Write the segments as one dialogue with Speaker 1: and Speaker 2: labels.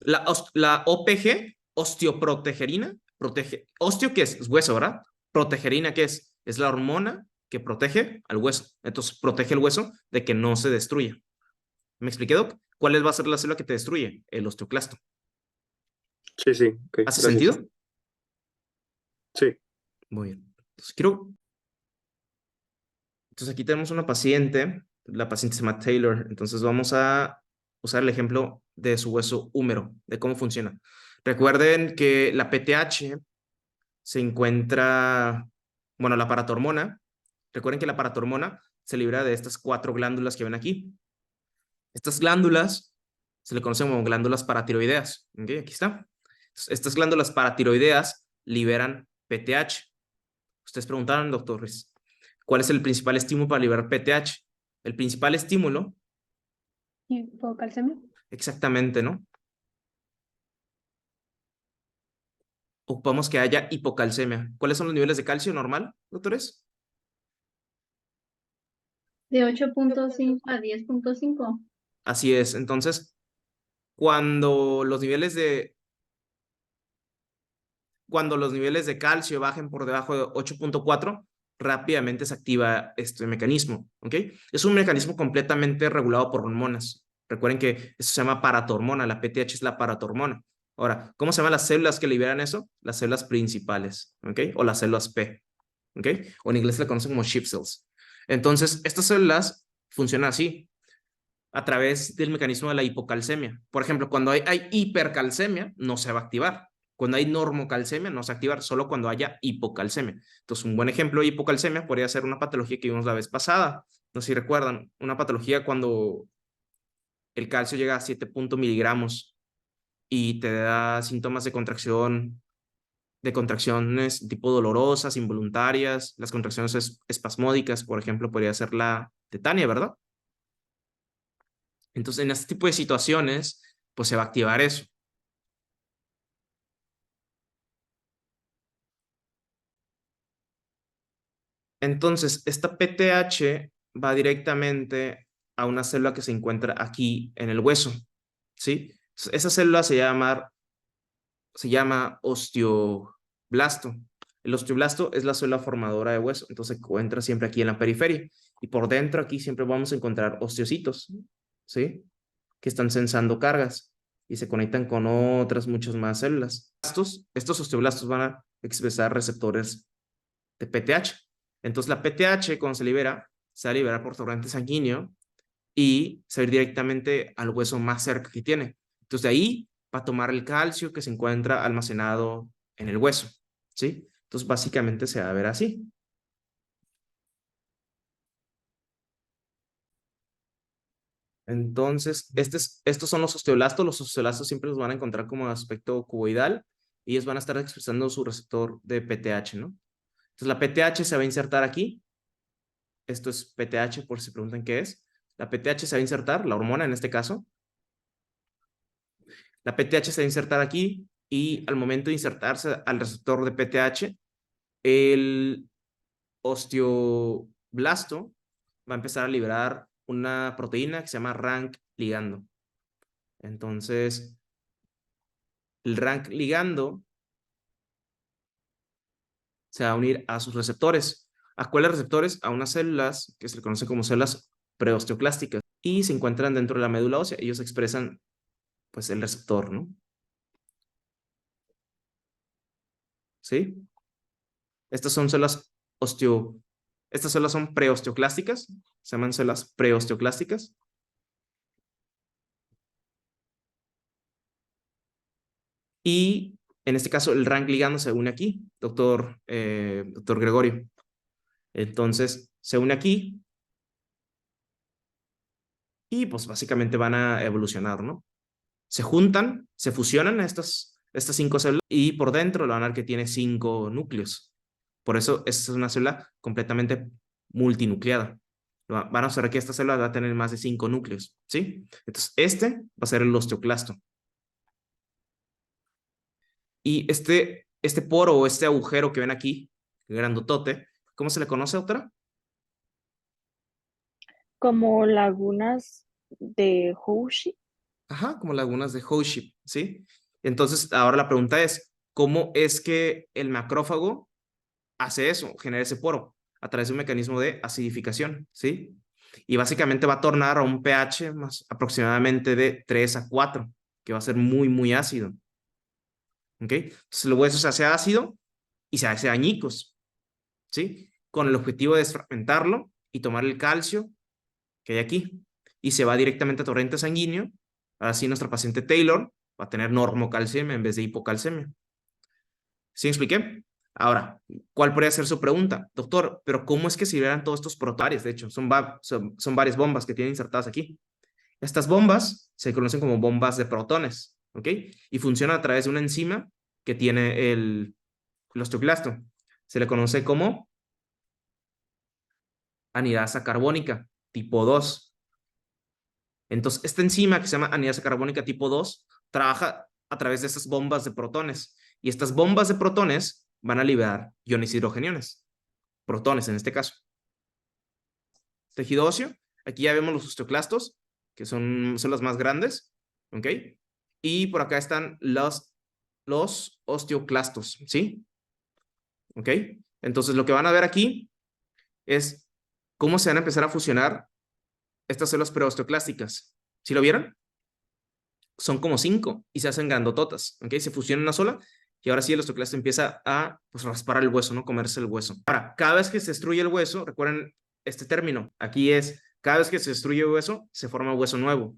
Speaker 1: La OPG, osteoprotegerina, protege. Osteo, ¿qué es? Es hueso, ¿verdad? Protegerina, ¿qué es? Es la hormona que protege al hueso. Entonces, protege el hueso de que no se destruya. ¿Me expliqué, Doc? ¿Cuál va a ser la célula que te destruye? El osteoclasto.
Speaker 2: Sí, sí, ok,
Speaker 1: ¿Hace
Speaker 2: gracias.
Speaker 1: sentido?
Speaker 2: Sí,
Speaker 1: Muy bien. Entonces aquí tenemos una paciente. La paciente se llama Taylor. Entonces vamos a usar el ejemplo de su hueso húmero, de cómo funciona. Recuerden que la PTH se encuentra, bueno, la paratormona. Recuerden que la paratormona se libera de estas 4 glándulas que ven aquí. Estas glándulas se le conocen como glándulas paratiroideas. ¿Ok? Aquí está. Estas glándulas paratiroideas liberan PTH. Ustedes preguntaron, doctor Ruiz, ¿cuál es el principal estímulo para liberar PTH? El principal estímulo,
Speaker 3: Hipocalcemia.
Speaker 1: exactamente, ¿no? Ocupamos que haya hipocalcemia. ¿Cuáles son los niveles de calcio normal, doctores?
Speaker 3: De 8.5 a 10.5.
Speaker 1: Así es. Entonces, cuando los niveles de, cuando los niveles de calcio bajen por debajo de 8.4, rápidamente se activa este mecanismo, ¿ok? Es un mecanismo completamente regulado por hormonas. Recuerden que eso se llama paratormona, la PTH es la paratormona. Ahora, ¿cómo se llaman las células que liberan eso? Las células principales, ¿ok? O las células P, ¿ok? O en inglés se le conocen como sheep cells. Entonces, estas células funcionan así, a través del mecanismo de la hipocalcemia. Por ejemplo, cuando hay hipercalcemia, no se va a activar. Cuando hay normocalcemia, no se va a activar, solo cuando haya hipocalcemia. Entonces, un buen ejemplo de hipocalcemia podría ser una patología que vimos la vez pasada. No sé si recuerdan, una patología cuando el calcio llega a 7 miligramos y te da síntomas de contracciones tipo dolorosas, involuntarias, las contracciones espasmódicas, por ejemplo, podría ser la tetania, ¿verdad? Entonces, en este tipo de situaciones, pues se va a activar eso. Entonces, esta PTH va directamente a una célula que se encuentra aquí en el hueso, ¿sí? Entonces, esa célula se llama osteoblasto. El osteoblasto es la célula formadora de hueso, entonces se encuentra siempre aquí en la periferia. Y por dentro aquí siempre vamos a encontrar osteocitos, ¿sí? Que están sensando cargas y se conectan con otras muchas más células. Estos osteoblastos van a expresar receptores de PTH. Entonces la PTH cuando se va a liberar por torrente sanguíneo y se va a ir directamente al hueso más cerca que tiene. Entonces de ahí va a tomar el calcio que se encuentra almacenado en el hueso, ¿sí? Entonces básicamente se va a ver así. Entonces, estos son los osteoblastos. Los osteoblastos siempre los van a encontrar como aspecto cuboidal y ellos van a estar expresando su receptor de PTH, ¿no? Entonces la PTH se va a insertar aquí. Esto es PTH por si se preguntan qué es. La PTH se va a insertar, la hormona en este caso. La PTH se va a insertar aquí y al momento de insertarse al receptor de PTH, el osteoblasto va a empezar a liberar una proteína que se llama RANK ligando. Entonces, el RANK ligando se va a unir a sus receptores. ¿A cuáles receptores? A unas células que se le conocen como células preosteoclásticas y se encuentran dentro de la médula ósea. Ellos expresan pues el receptor, ¿no? ¿Sí? Estas son células Estas células son preosteoclásticas, se llaman células preosteoclásticas. Y en este caso el RANK ligando se une aquí, doctor Gregorio. Entonces se une aquí y pues básicamente van a evolucionar, ¿no? Se juntan, se fusionan estas 5 células y por dentro lo van a ver que tiene 5 núcleos. Por eso esta es una célula completamente multinucleada. Van a observar que esta célula va a tener más de 5 núcleos, ¿sí? Entonces, este va a ser el osteoclasto. Y este poro o este agujero que ven aquí, grandotote, ¿cómo se le conoce, otra?
Speaker 4: Como lagunas de Hoshi.
Speaker 1: Ajá, como lagunas de Howship, ¿sí? Entonces, ahora la pregunta es, ¿cómo es que el macrófago hace eso, genera ese poro? A través de un mecanismo de acidificación, ¿sí? Y básicamente va a tornar a un pH más aproximadamente de 3 a 4, que va a ser muy, muy ácido, ¿ok? Entonces el hueso se hace ácido y se hace añicos, ¿sí? Con el objetivo de desfragmentarlo y tomar el calcio que hay aquí. Y se va directamente a torrente sanguíneo. Así nuestra paciente Taylor va a tener normocalcemia en vez de hipocalcemia. ¿Sí me expliqué? Ahora, ¿cuál podría ser su pregunta? Doctor, ¿pero cómo es que se liberan todos estos protones? De hecho, son varias bombas que tienen insertadas aquí. Estas bombas se conocen como bombas de protones, ¿ok? Y funcionan a través de una enzima que tiene el osteoclasto. Se le conoce como anidasa carbónica tipo 2. Entonces, esta enzima que se llama anidasa carbónica tipo 2 trabaja a través de estas bombas de protones. Y estas bombas de protones van a liberar iones hidrogeniones, protones en este caso. Tejido óseo, aquí ya vemos los osteoclastos, que son los más grandes, ¿ok? Y por acá están los osteoclastos, ¿sí? ¿Ok? Entonces, lo que van a ver aquí es cómo se van a empezar a fusionar estas células preosteoclásticas. ¿Sí lo vieron? Son como 5 y se hacen grandototas, ¿ok? Se fusionan en una sola y ahora sí el osteoclasto empieza a pues, raspar el hueso, ¿no? Comerse el hueso. Ahora, cada vez que se destruye el hueso, recuerden este término, aquí es, cada vez que se destruye el hueso, se forma hueso nuevo.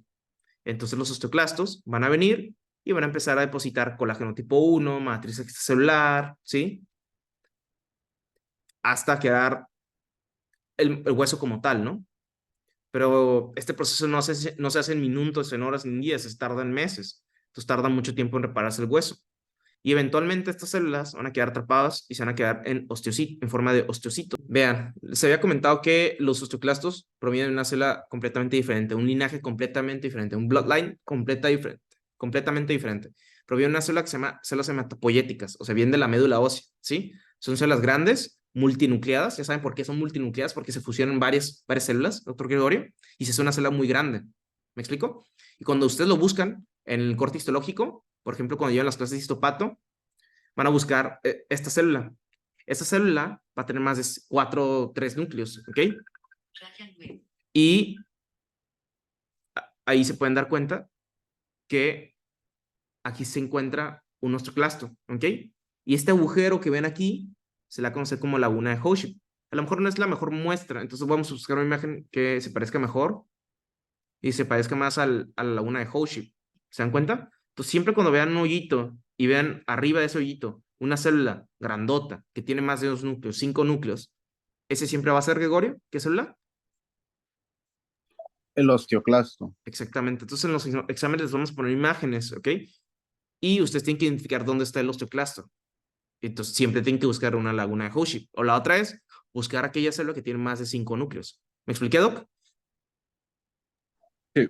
Speaker 1: Entonces los osteoclastos van a venir y van a empezar a depositar colágeno tipo 1, matriz extracelular, ¿sí? Hasta quedar el hueso como tal, ¿no? Pero este proceso no se hace en minutos, en horas, ni en días, se tarda en meses. Entonces tarda mucho tiempo en repararse el hueso. Y eventualmente estas células van a quedar atrapadas y se van a quedar en osteocito, en forma de osteocito. Vean, les había comentado que los osteoclastos provienen de una célula completamente diferente, un linaje completamente diferente, un bloodline completamente diferente. Proviene de una célula que se llama células hematopoyéticas, o sea, viene de la médula ósea, ¿sí? Son células grandes, multinucleadas, ya saben por qué son multinucleadas, porque se fusionan varias células, doctor Gregorio, y se hace una célula muy grande. ¿Me explico? Y cuando ustedes lo buscan en el corte histológico, por ejemplo, cuando llevan las clases de histopato, van a buscar esta célula. Esta célula va a tener más de 4 o 3 núcleos, ¿ok? Y ahí se pueden dar cuenta que aquí se encuentra un osteoclasto, ¿ok? Y este agujero que ven aquí se la conoce como laguna de Howship. A lo mejor no es la mejor muestra, entonces vamos a buscar una imagen que se parezca mejor y se parezca más a la laguna de Howship. ¿Se dan cuenta? Entonces, siempre cuando vean un hoyito y vean arriba de ese hoyito una célula grandota que tiene más de 2 núcleos, 5 núcleos, ese siempre va a ser, Gregorio, ¿qué célula?
Speaker 4: El osteoclasto.
Speaker 1: Exactamente. Entonces, en los exámenes les vamos a poner imágenes, ¿ok? Y ustedes tienen que identificar dónde está el osteoclasto. Entonces, siempre tienen que buscar una laguna de Howship. O la otra es buscar aquella célula que tiene más de 5 núcleos. ¿Me expliqué, Doc?
Speaker 4: Sí.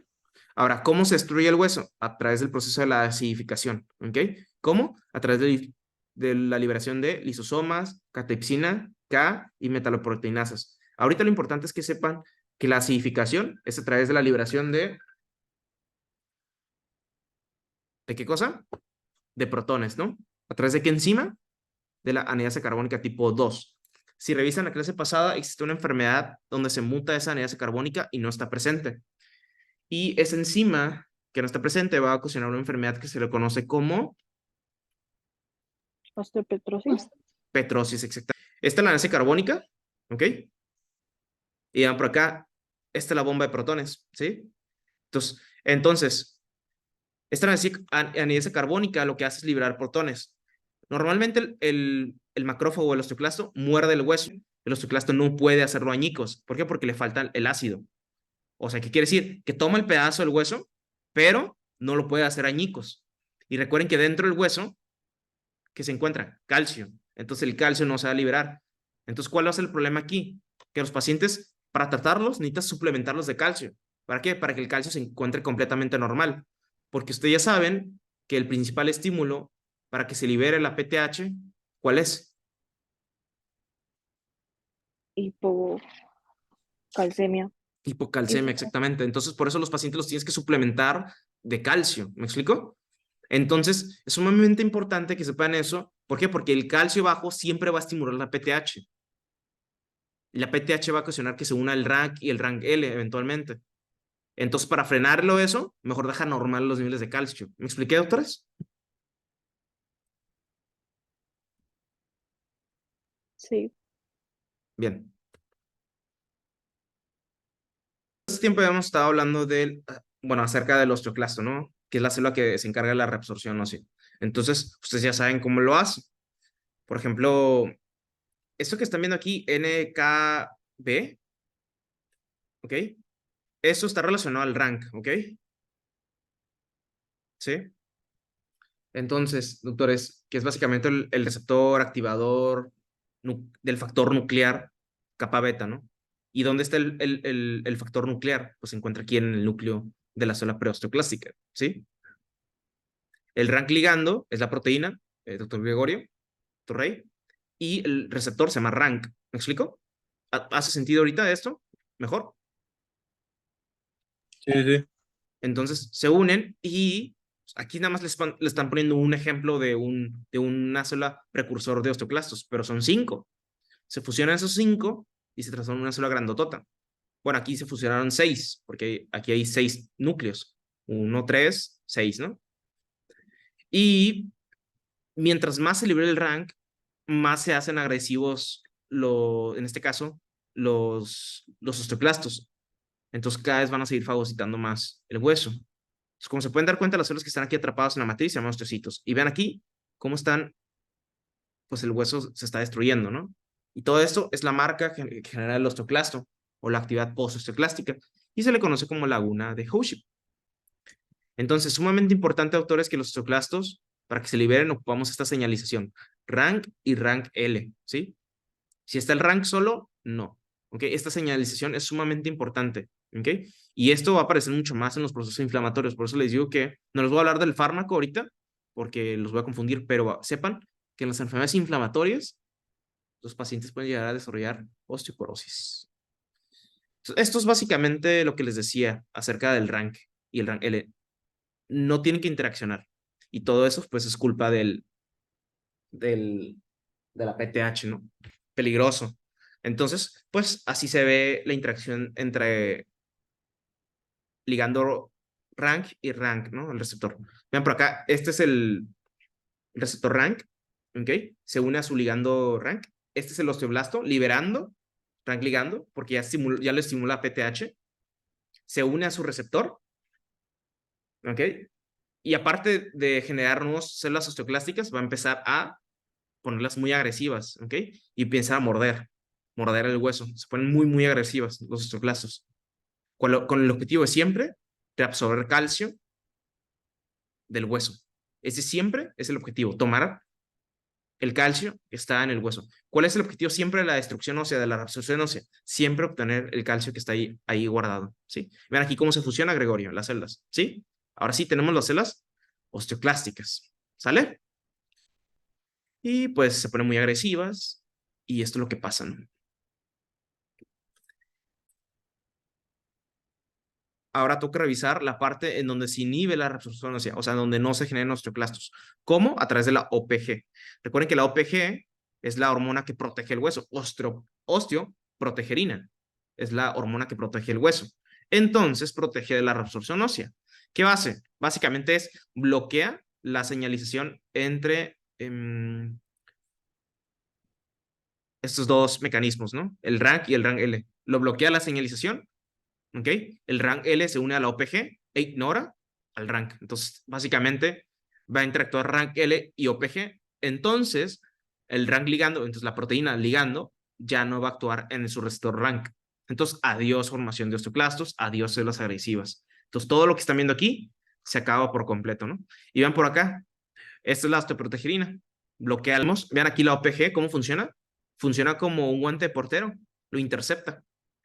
Speaker 1: Ahora, ¿cómo se destruye el hueso? A través del proceso de la acidificación, ¿ok? ¿Cómo? A través de la liberación de lisosomas, catepsina, K y metaloproteinasas. Ahorita lo importante es que sepan que la acidificación es a través de la liberación ¿de qué cosa? De protones, ¿no? ¿A través de qué enzima? De la anidasa carbónica tipo 2. Si revisan la clase pasada, existe una enfermedad donde se muta esa anidasa carbónica y no está presente. Y esa enzima que no está presente va a ocasionar una enfermedad que se le conoce como
Speaker 5: Osteopetrosis.
Speaker 1: petrosis, exacta. Esta es la anidasa carbónica, ¿ok? Y por acá, esta es la bomba de protones, ¿sí? Entonces esta anidasa carbónica lo que hace es liberar protones. Normalmente el macrófago, el osteoclasto, muerde el hueso. El osteoclasto no puede hacerlo añicos. ¿Por qué? Porque le falta el ácido. O sea, ¿qué quiere decir? Que toma el pedazo del hueso, pero no lo puede hacer añicos. Y recuerden que dentro del hueso, que se encuentra? Calcio. Entonces el calcio no se va a liberar. Entonces, ¿cuál va a ser el problema aquí? Que los pacientes, para tratarlos, necesitas suplementarlos de calcio. ¿Para qué? Para que el calcio se encuentre completamente normal. Porque ustedes ya saben que el principal estímulo para que se libere la PTH, ¿cuál es?
Speaker 5: Hipocalcemia.
Speaker 1: Hipocalcemia, exactamente. Entonces, por eso los pacientes los tienes que suplementar de calcio, ¿me explico? Entonces, es sumamente importante que sepan eso. ¿Por qué? Porque el calcio bajo siempre va a estimular la PTH. La PTH va a ocasionar que se una el rank y el rank L eventualmente. Entonces, para frenarlo eso, mejor deja normal los niveles de calcio. ¿Me expliqué, doctores?
Speaker 3: Sí.
Speaker 1: Bien. Hace tiempo hemos estado hablando del, bueno, acerca del osteoclasto, ¿no? Que es la célula que se encarga de la reabsorción ósea. Entonces, ustedes ya saben cómo lo hace. Por ejemplo, esto que están viendo aquí, NKB, ¿ok? Eso está relacionado al rank, ¿ok? ¿Sí? Entonces, doctores, que es básicamente el receptor activador del factor nuclear kappa beta, ¿no? ¿Y dónde está el factor nuclear? Pues se encuentra aquí en el núcleo de la célula preosteoclástica, ¿sí? El rank ligando es la proteína, doctor Gregorio, doctor Rey, y el receptor se llama rank. ¿Me explico? ¿Hace sentido ahorita esto? ¿Mejor?
Speaker 2: Sí, sí.
Speaker 1: Entonces se unen y aquí nada más le están poniendo un ejemplo de una célula precursor de osteoclastos, pero son 5. Se fusionan esos 5 y se transforman en una célula grandotota. Bueno, aquí se fusionaron 6, porque aquí hay 6 núcleos. 1, 3, 6, ¿no? Y mientras más se libera el rank, más se hacen agresivos, en este caso, los osteoclastos. Entonces cada vez van a seguir fagocitando más el hueso. Entonces, como se pueden dar cuenta, las células que están aquí atrapadas en la matriz se llaman osteocitos. Y vean aquí cómo están, pues el hueso se está destruyendo, ¿no? Y todo esto es la marca que genera el osteoclasto o la actividad postosteoclástica y se le conoce como laguna de Houship. Entonces, sumamente importante, autores, que los osteoclastos, para que se liberen, ocupamos esta señalización, rank y rank L, ¿sí? Si está el rank solo, no. ¿Ok? Esta señalización es sumamente importante. ¿Ok? Y esto va a aparecer mucho más en los procesos inflamatorios. Por eso les digo que no les voy a hablar del fármaco ahorita, porque los voy a confundir, pero sepan que en las enfermedades inflamatorias, los pacientes pueden llegar a desarrollar osteoporosis. Esto es básicamente lo que les decía acerca del rank y el rank L. No tienen que interaccionar. Y todo eso, pues, es culpa del, de la PTH, ¿no? Peligroso. Entonces, pues así se ve la interacción entre ligando rank y rank, ¿no? El receptor. Vean por acá, este es el receptor rank, ¿ok? Se une a su ligando rank. Este es el osteoblasto liberando rank ligando, porque ya lo estimula PTH. Se une a su receptor, ¿ok? Y aparte de generar nuevas células osteoclásticas, va a empezar a ponerlas muy agresivas, ¿ok? Y empieza a morder el hueso. Se ponen muy, muy agresivas los osteoclastos. Con el objetivo de siempre de absorber calcio del hueso. Ese siempre es el objetivo, tomar el calcio que está en el hueso. ¿Cuál es el objetivo siempre de la destrucción ósea, de la reabsorción ósea? Siempre obtener el calcio que está ahí guardado, ¿sí? Vean aquí cómo se fusiona, Gregorio, las células, ¿sí? Ahora sí tenemos las células osteoclásticas, ¿sale? Y pues se ponen muy agresivas y esto es lo que pasa, ¿no? Ahora toca revisar la parte en donde se inhibe la reabsorción ósea, o sea, donde no se generan osteoclastos. ¿Cómo? A través de la OPG. Recuerden que la OPG es la hormona que protege el hueso. Osteoprotegerina es la hormona que protege el hueso. Entonces, protege de la reabsorción ósea. ¿Qué hace? Básicamente es bloquea la señalización entre estos dos mecanismos, ¿no? El rank y el rank L. Lo bloquea la señalización, ¿ok? El rank L se une a la OPG e ignora al rank. Entonces, básicamente, va a interactuar rank L y OPG. Entonces, el rank ligando, entonces la proteína ligando, ya no va a actuar en su receptor rank. Entonces, adiós formación de osteoclastos, adiós células agresivas. Entonces, todo lo que están viendo aquí se acaba por completo, ¿no? Y vean por acá, esta es la osteoprotegerina. Bloqueamos, vean aquí la OPG, ¿cómo funciona? Funciona como un guante de portero, lo intercepta.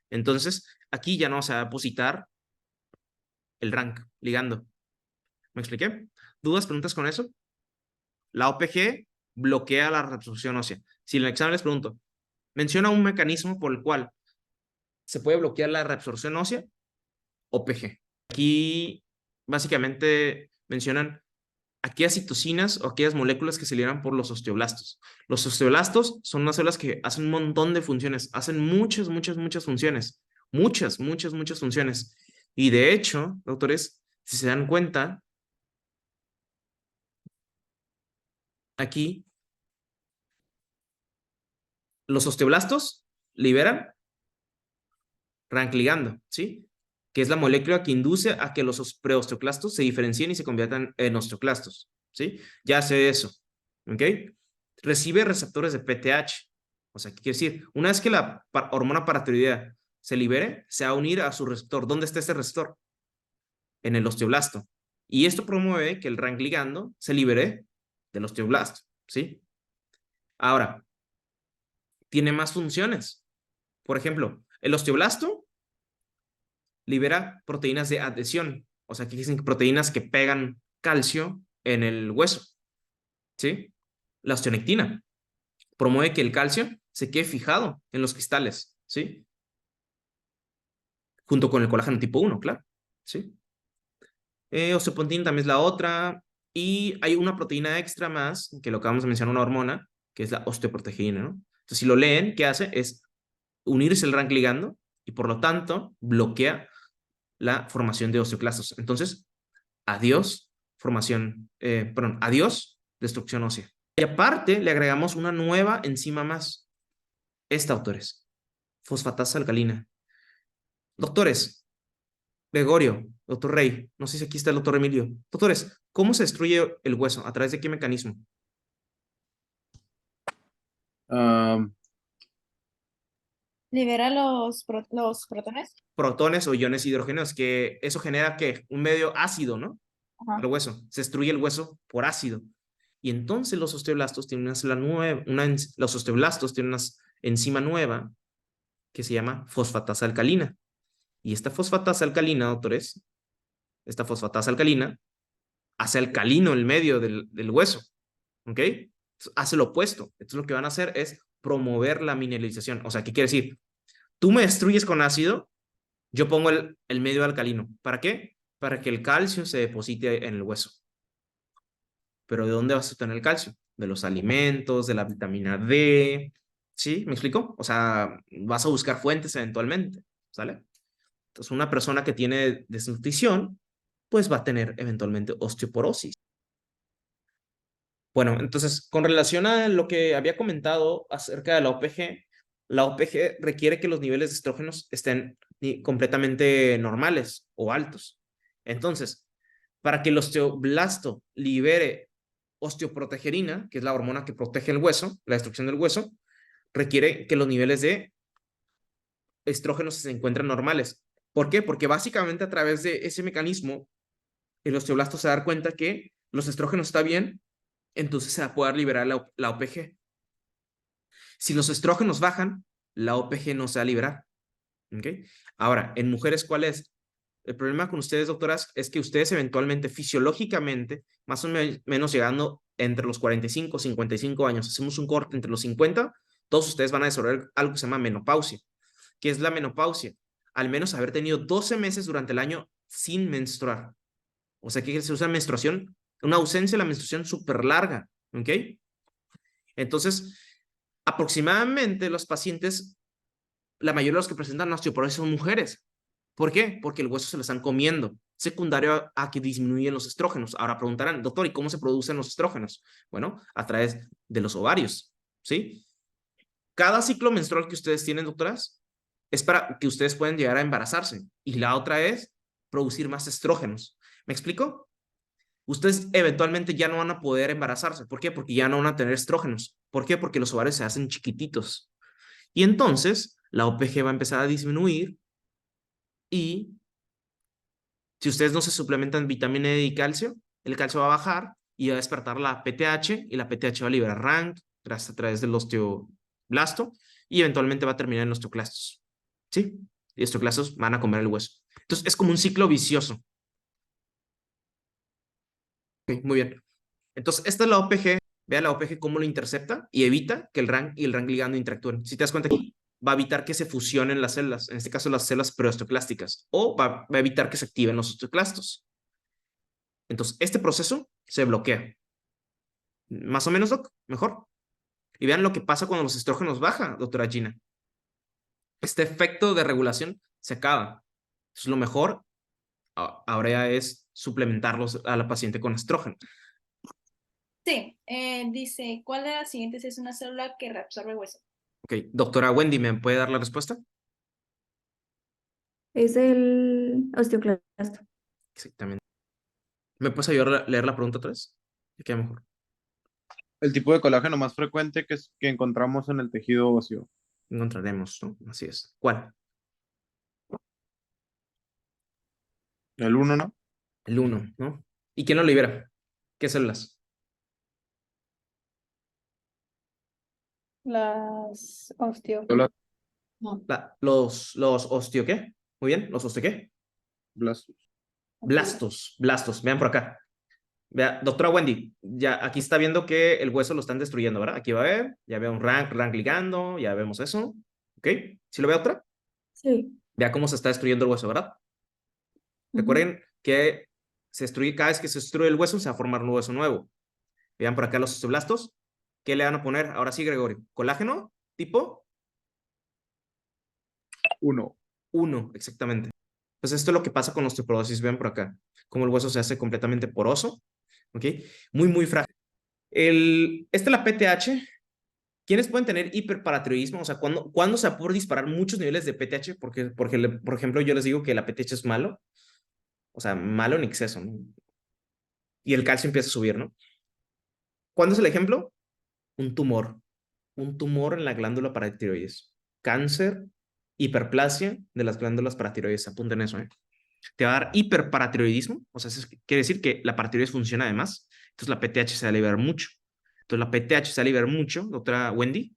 Speaker 1: Entonces, aquí ya no se va a depositar el rank ligando. ¿Me expliqué? ¿Dudas, preguntas con eso? La OPG bloquea la reabsorción ósea. Si en el examen les pregunto, menciona un mecanismo por el cual se puede bloquear la reabsorción ósea, OPG. Aquí básicamente mencionan aquellas citocinas o aquellas moléculas que se liberan por los osteoblastos. Los osteoblastos son unas células que hacen un montón de funciones, hacen muchas, muchas, muchas funciones, muchas, muchas, muchas funciones. Y de hecho, doctores, si se dan cuenta, aquí los osteoblastos liberan Rank ligando, ¿sí? Que es la molécula que induce a que los preosteoclastos se diferencien y se conviertan en osteoclastos, ¿sí? Ya hace eso, ¿ok? Recibe receptores de PTH. O sea, ¿qué quiere decir? Una vez que la hormona paratiroidea se libere, se va a unir a su receptor. ¿Dónde está este receptor? En el osteoblasto. Y esto promueve que el rank ligando se libere del osteoblasto, ¿sí? Ahora, tiene más funciones. Por ejemplo, el osteoblasto libera proteínas de adhesión, o sea, que dicen proteínas que pegan calcio en el hueso, ¿sí? La osteonectina promueve que el calcio se quede fijado en los cristales, ¿sí? Junto con el colágeno tipo 1, claro, ¿sí? Osteopontina también es la otra, y hay una proteína extra más, que lo acabamos de mencionar, una hormona, que es la osteoprotegerina, ¿no? Entonces, si lo leen, ¿qué hace? Es unirse el rank ligando y por lo tanto bloquea la formación de osteoclastos. Entonces, adiós formación, perdón, adiós destrucción ósea. Y aparte le agregamos una nueva enzima más. Esta, autores, fosfatasa alcalina. Doctores, Gregorio, doctor Rey, no sé si aquí está el doctor Emilio. Doctores, ¿cómo se destruye el hueso? ¿A través de qué mecanismo?
Speaker 4: Am,
Speaker 5: ¿Libera los protones?
Speaker 1: Protones o iones hidrógenos, que eso genera que un medio ácido, ¿no?
Speaker 5: Ajá.
Speaker 1: El hueso. Se destruye el hueso por ácido. Y entonces los osteoblastos tienen una célula nueva, los osteoblastos tienen una enzima nueva que se llama fosfatasa alcalina. Y esta fosfatasa alcalina, doctores, esta fosfatasa alcalina hace alcalino el medio del hueso, ¿ok? Hace lo opuesto. Entonces lo que van a hacer es promover la mineralización. O sea, ¿qué quiere decir? Tú me destruyes con ácido, yo pongo el medio alcalino. ¿Para qué? Para que el calcio se deposite en el hueso. Pero ¿de dónde vas a obtener el calcio? De los alimentos, de la vitamina D, ¿sí? ¿Me explico? O sea, vas a buscar fuentes eventualmente, ¿sale? Entonces, una persona que tiene desnutrición, pues va a tener eventualmente osteoporosis. Bueno, entonces, con relación a lo que había comentado acerca de la OPG requiere que los niveles de estrógenos estén completamente normales o altos. Entonces, para que el osteoblasto libere osteoprotegerina, que es la hormona que protege el hueso, la destrucción del hueso, requiere que los niveles de estrógenos se encuentren normales. ¿Por qué? Porque básicamente a través de ese mecanismo, el osteoblasto se da cuenta que los estrógenos están bien, entonces se va a poder liberar la OPG. Si los estrógenos bajan, la OPG no se va a liberar. ¿Okay? Ahora, en mujeres, ¿cuál es? El problema con ustedes, doctoras, es que ustedes eventualmente, fisiológicamente, más o menos llegando entre los 45 y 55 años, hacemos un corte entre los 50, todos ustedes van a desarrollar algo que se llama menopausia. ¿Qué es la menopausia? Al menos haber tenido 12 meses durante el año sin menstruar. O sea, que se usa menstruación, una ausencia de la menstruación súper larga, ¿ok? Entonces, aproximadamente los pacientes, la mayoría de los que presentan osteoporosis son mujeres. ¿Por qué? Porque el hueso se lo están comiendo, secundario a que disminuyen los estrógenos. Ahora preguntarán, doctor, ¿y cómo se producen los estrógenos? Bueno, a través de los ovarios, ¿sí? Cada ciclo menstrual que ustedes tienen, doctoras, es para que ustedes puedan llegar a embarazarse. Y la otra es producir más estrógenos. ¿Me explico? Ustedes eventualmente ya no van a poder embarazarse. ¿Por qué? Porque ya no van a tener estrógenos. ¿Por qué? Porque los ovarios se hacen chiquititos. Y entonces la OPG va a empezar a disminuir y si ustedes no se suplementan vitamina D y calcio, el calcio va a bajar y va a despertar la PTH y la PTH va a liberar RANK a través del osteoblasto y eventualmente va a terminar en osteoclastos. ¿Sí? Y osteoclastos van a comer el hueso. Entonces es como un ciclo vicioso. Okay, muy bien. Entonces esta es la OPG. Vea la OPG cómo lo intercepta y evita que el RANK y el RANK ligando interactúen. Si te das cuenta aquí, va a evitar que se fusionen las células, en este caso las células preosteoclásticas, o va a evitar que se activen los osteoclastos. Entonces, este proceso se bloquea. Más o menos, Doc, mejor. Y vean lo que pasa cuando los estrógenos bajan, doctora Gina. Este efecto de regulación se acaba. Entonces, lo mejor ahora es suplementarlos a la paciente con estrógeno.
Speaker 5: Sí, dice, ¿cuál de las siguientes es una célula que reabsorbe hueso?
Speaker 1: Ok, doctora Wendy, ¿me puede dar la respuesta?
Speaker 6: Es el osteoclasto.
Speaker 1: Exactamente. ¿Me puedes ayudar a leer la pregunta otra vez? Me queda mejor.
Speaker 4: El tipo de colágeno más frecuente que encontramos en el tejido óseo.
Speaker 1: Encontraremos, ¿no? Así es. ¿Cuál?
Speaker 4: El uno, ¿no?
Speaker 1: El 1, ¿no? ¿Y quién lo libera? ¿Qué células?
Speaker 3: Las osteo.
Speaker 4: Células
Speaker 1: Los osteo, ¿qué? Muy bien, ¿los osteo qué?
Speaker 4: blastos.
Speaker 1: Blastos. Vean por acá. Vea, doctora Wendy, ya aquí está viendo que el hueso lo están destruyendo, ¿verdad? Aquí va a ver, ya veo un rank ligando, ya vemos eso. ¿Ok? ¿Sí lo ve otra?
Speaker 6: Sí.
Speaker 1: Vea cómo se está destruyendo el hueso, ¿verdad? Recuerden que se destruye, cada vez que se destruye el hueso, se va a formar un hueso nuevo. Vean por acá los osteoblastos. ¿Qué le van a poner? Ahora sí, Gregorio. ¿Colágeno? ¿Tipo?
Speaker 4: 1.
Speaker 1: 1, exactamente. Pues esto es lo que pasa con osteoporosis. Vean por acá. Cómo el hueso se hace completamente poroso. ¿Ok? Muy frágil. Esta es la PTH. ¿Quiénes pueden tener hiperparatiroidismo? O sea, ¿cuándo se va a poder disparar muchos niveles de PTH? Porque, por ejemplo, yo les digo que la PTH es malo. O sea, malo en exceso, ¿no? Y el calcio empieza a subir, ¿no? ¿Cuándo es el ejemplo? Un tumor. Un tumor en la glándula paratiroides. Cáncer, hiperplasia de las glándulas paratiroides. Apunten eso, ¿eh? Te va a dar hiperparatiroidismo. O sea, eso quiere decir que la paratiroides funciona además. Entonces la PTH se va a liberar mucho. Entonces la PTH se va a liberar mucho, doctora Wendy,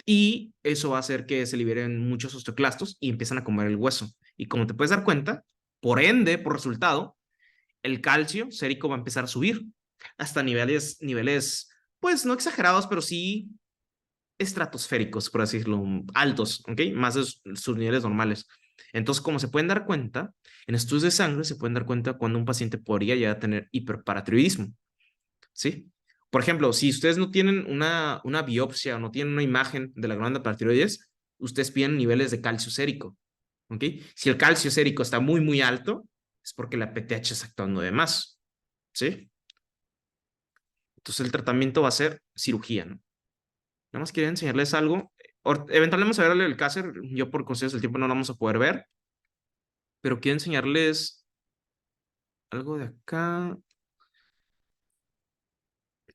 Speaker 1: y eso va a hacer que se liberen muchos osteoclastos y empiezan a comer el hueso. Y como te puedes dar cuenta, por ende, por resultado, el calcio sérico va a empezar a subir hasta niveles, pues no exagerados, pero sí estratosféricos, por así decirlo, altos, ¿ok? Más de sus niveles normales. Entonces, como se pueden dar cuenta, en estudios de sangre se pueden dar cuenta cuando un paciente podría llegar a tener hiperparatiroidismo, ¿sí? Por ejemplo, si ustedes no tienen una biopsia o no tienen una imagen de la glándula paratiroides, ustedes piden niveles de calcio sérico, ¿ok? Si el calcio sérico está muy alto, es porque la PTH está actuando de más, ¿sí? Entonces el tratamiento va a ser cirugía, ¿no? Nada más quería enseñarles algo. Eventualmente vamos a ver el cáncer. Yo por cuestiones del tiempo no lo vamos a poder ver. Pero quiero enseñarles algo de acá.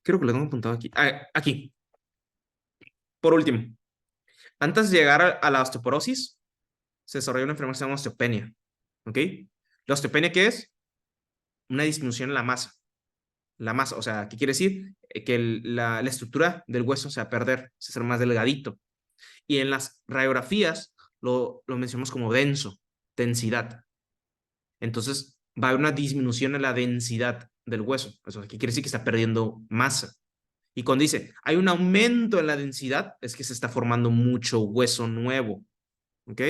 Speaker 1: Creo que lo tengo apuntado aquí. Aquí. Por último. Antes de llegar a la osteoporosis, se desarrolla una enfermedad que se llama osteopenia. ¿Ok? ¿La osteopenia qué es? Una disminución en la masa. La masa, o sea, ¿qué quiere decir? Que la estructura del hueso se va a perder, se va a hacer más delgadito. Y en las radiografías lo mencionamos como densidad. Entonces va a haber una disminución en la densidad del hueso. Eso ¿qué quiere decir? Que está perdiendo masa. Y cuando dice hay un aumento en la densidad, es que se está formando mucho hueso nuevo. ¿Ok?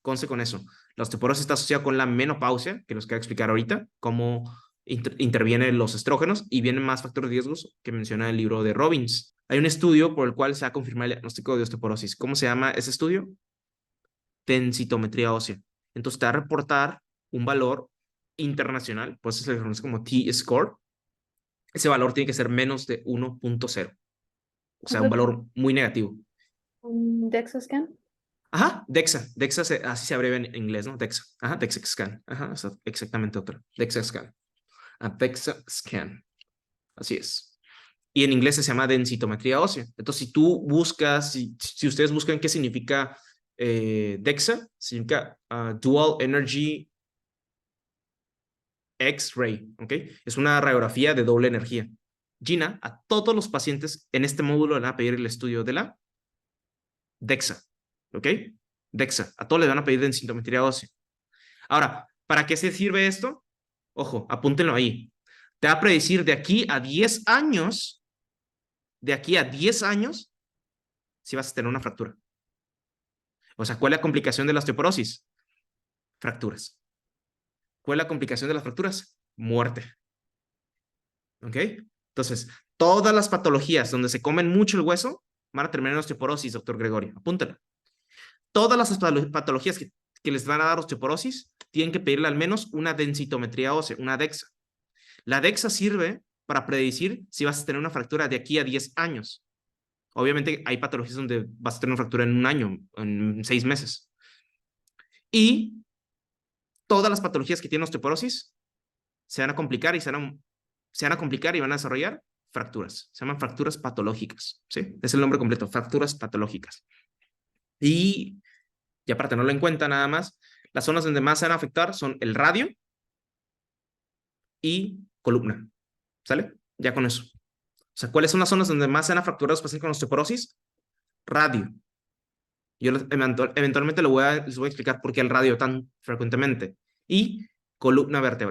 Speaker 1: Conce con eso. La osteoporosis está asociada con la menopausia, que nos queda explicar ahorita, cómo intervienen los estrógenos y vienen más factores de riesgos que menciona el libro de Robbins. Hay un estudio por el cual se ha confirmado el diagnóstico de osteoporosis. ¿Cómo se llama ese estudio? Densitometría ósea. Entonces te va a reportar un valor internacional, pues se le conoce como T-score. Ese valor tiene que ser menos de 1.0. O sea, un valor muy negativo.
Speaker 3: ¿Un DEXA-scan?
Speaker 1: Ajá, DEXA. DEXA así se abrevia en inglés, ¿no? DEXA. Ajá, DEXA scan. Ajá, exactamente otra. DEXA scan. DEXA scan. Así es. Y en inglés se llama densitometría ósea. Entonces, si tú buscas, si ustedes buscan qué significa DEXA, significa Dual Energy X-ray, ¿ok? Es una radiografía de doble energía. Gina, a todos los pacientes en este módulo le van a pedir el estudio de la DEXA, ¿ok? DEXA, a todos les van a pedir densitometría ósea. Ahora, ¿para qué se sirve esto? Ojo, apúntenlo ahí. Te va a predecir de aquí a 10 años, si vas a tener una fractura. O sea, ¿cuál es la complicación de la osteoporosis? Fracturas. ¿Cuál es la complicación de las fracturas? Muerte. ¿Ok? Entonces, todas las patologías donde se comen mucho el hueso van a terminar en osteoporosis, doctor Gregorio. Apúntalo. Todas las patologías que les van a dar osteoporosis tienen que pedirle al menos una densitometría ósea, una DEXA. La DEXA sirve para predecir si vas a tener una fractura de aquí a 10 años. Obviamente hay patologías donde vas a tener una fractura en 1 año, en 6 meses. Y todas las patologías que tienen osteoporosis se van a complicar y van a desarrollar fracturas. Se llaman fracturas patológicas, ¿sí? Es el nombre completo, fracturas patológicas. Y ya para tenerlo en cuenta nada más, las zonas donde más se van a afectar son el radio y columna, ¿sale? Ya con eso. O sea, ¿cuáles son las zonas donde más se van a fracturar los pacientes con osteoporosis? Radio. Yo eventualmente les voy a explicar por qué el radio tan frecuentemente. Y columna vertebral.